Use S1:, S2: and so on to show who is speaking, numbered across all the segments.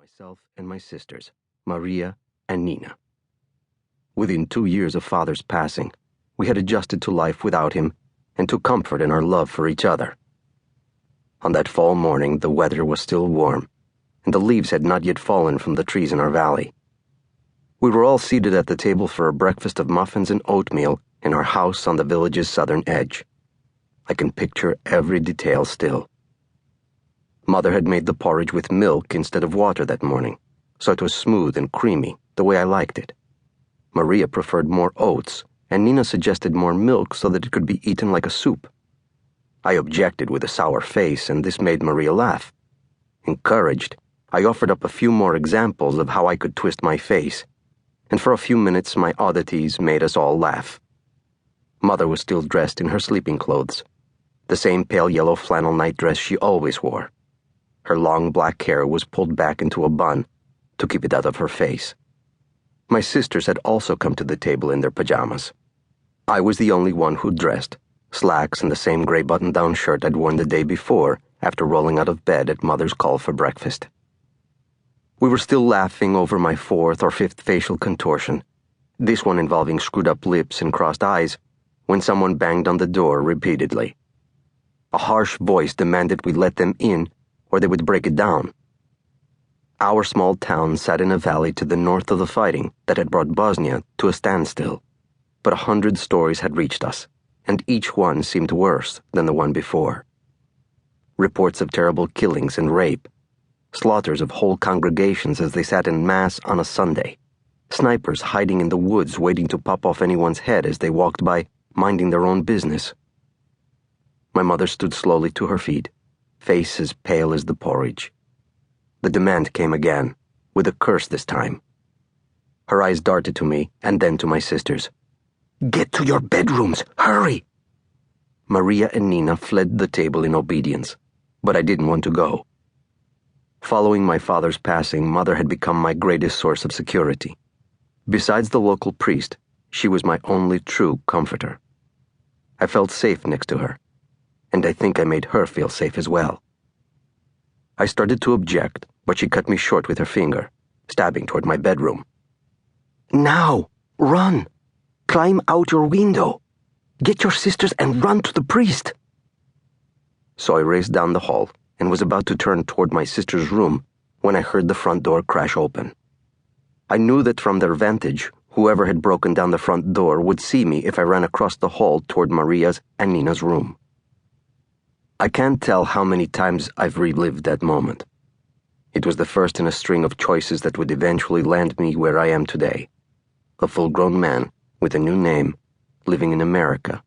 S1: myself and my sisters, Maria and Nina. Within 2 years of Father's passing, we had adjusted to life without him and took comfort in our love for each other. On that fall morning, the weather was still warm, and the leaves had not yet fallen from the trees in our valley. We were all seated at the table for a breakfast of muffins and oatmeal in our house on the village's southern edge. I can picture every detail still. Mother had made the porridge with milk instead of water that morning, so it was smooth and creamy, the way I liked it. Maria preferred more oats, and Nina suggested more milk so that it could be eaten like a soup. I objected with a sour face, and this made Maria laugh. Encouraged, I offered up a few more examples of how I could twist my face, and for a few minutes my oddities made us all laugh. Mother was still dressed in her sleeping clothes, the same pale yellow flannel nightdress she always wore. Her long black hair was pulled back into a bun to keep it out of her face. My sisters had also come to the table in their pajamas. I was the only one who dressed, slacks and the same gray button-down shirt I'd worn the day before after rolling out of bed at Mother's call for breakfast. We were still laughing over my fourth or fifth facial contortion, this one involving screwed-up lips and crossed eyes, when someone banged on the door repeatedly. A harsh voice demanded we let them in or they would break it down. Our small town sat in a valley to the north of the fighting that had brought Bosnia to a standstill, but 100 stories had reached us, and each one seemed worse than the one before. Reports of terrible killings and rape, slaughters of whole congregations as they sat in mass on a Sunday, snipers hiding in the woods waiting to pop off anyone's head as they walked by, minding their own business. My mother stood slowly to her feet, face as pale as the porridge. The demand came again, with a curse this time. Her eyes darted to me and then to my sisters. "Get to your bedrooms! Hurry!" Maria and Nina fled the table in obedience, but I didn't want to go. Following my father's passing, Mother had become my greatest source of security. Besides the local priest, she was my only true comforter. I felt safe next to her, and I think I made her feel safe as well. I started to object, but she cut me short with her finger, stabbing toward my bedroom. "Now! Run! Climb out your window! Get your sisters and run to the priest!" So I raced down the hall and was about to turn toward my sister's room when I heard the front door crash open. I knew that from their vantage, whoever had broken down the front door would see me if I ran across the hall toward Maria's and Nina's room. I can't tell how many times I've relived that moment. It was the first in a string of choices that would eventually land me where I am today, a full-grown man with a new name, living in America,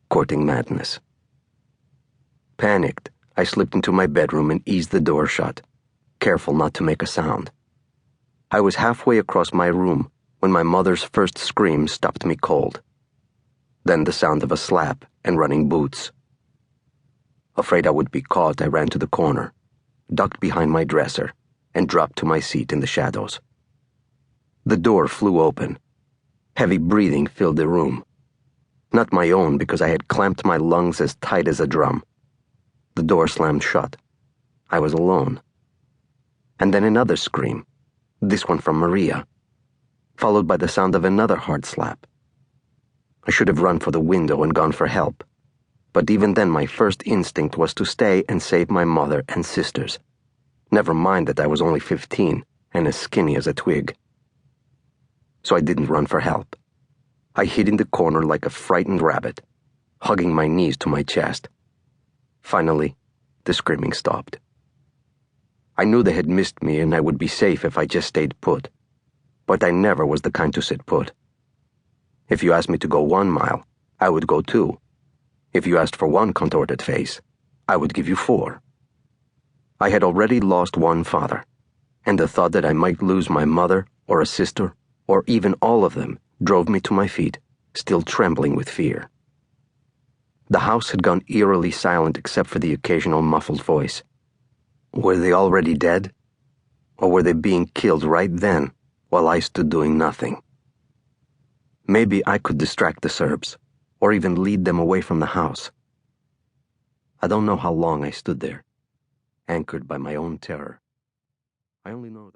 S1: courting madness. Panicked, I slipped into my bedroom and eased the door shut, careful not to make a sound. I was halfway across my room when my mother's first scream stopped me cold. Then the sound of a slap and running boots. Afraid I would be caught, I ran to the corner, ducked behind my dresser, and dropped to my seat in the shadows. The door flew open. Heavy breathing filled the room. Not my own, because I had clamped my lungs as tight as a drum. The door slammed shut. I was alone. And then another scream, this one from Maria, followed by the sound of another hard slap. I should have run for the window and gone for help. But even then my first instinct was to stay and save my mother and sisters. Never mind that I was only 15 and as skinny as a twig. So I didn't run for help. I hid in the corner like a frightened rabbit, hugging my knees to my chest. Finally, the screaming stopped. I knew they had missed me and I would be safe if I just stayed put. But I never was the kind to sit put. If you asked me to go 1 mile, I would go 2. If you asked for 1 contorted face, I would give you 4. I had already lost 1 father, and the thought that I might lose my mother or a sister, or even all of them, drove me to my feet, still trembling with fear. The house had gone eerily silent except for the occasional muffled voice. Were they already dead? Or were they being killed right then, while I stood doing nothing? Maybe I could distract the Serbs, or even lead them away from the house. I don't know how long I stood there, anchored by my own terror. I only know that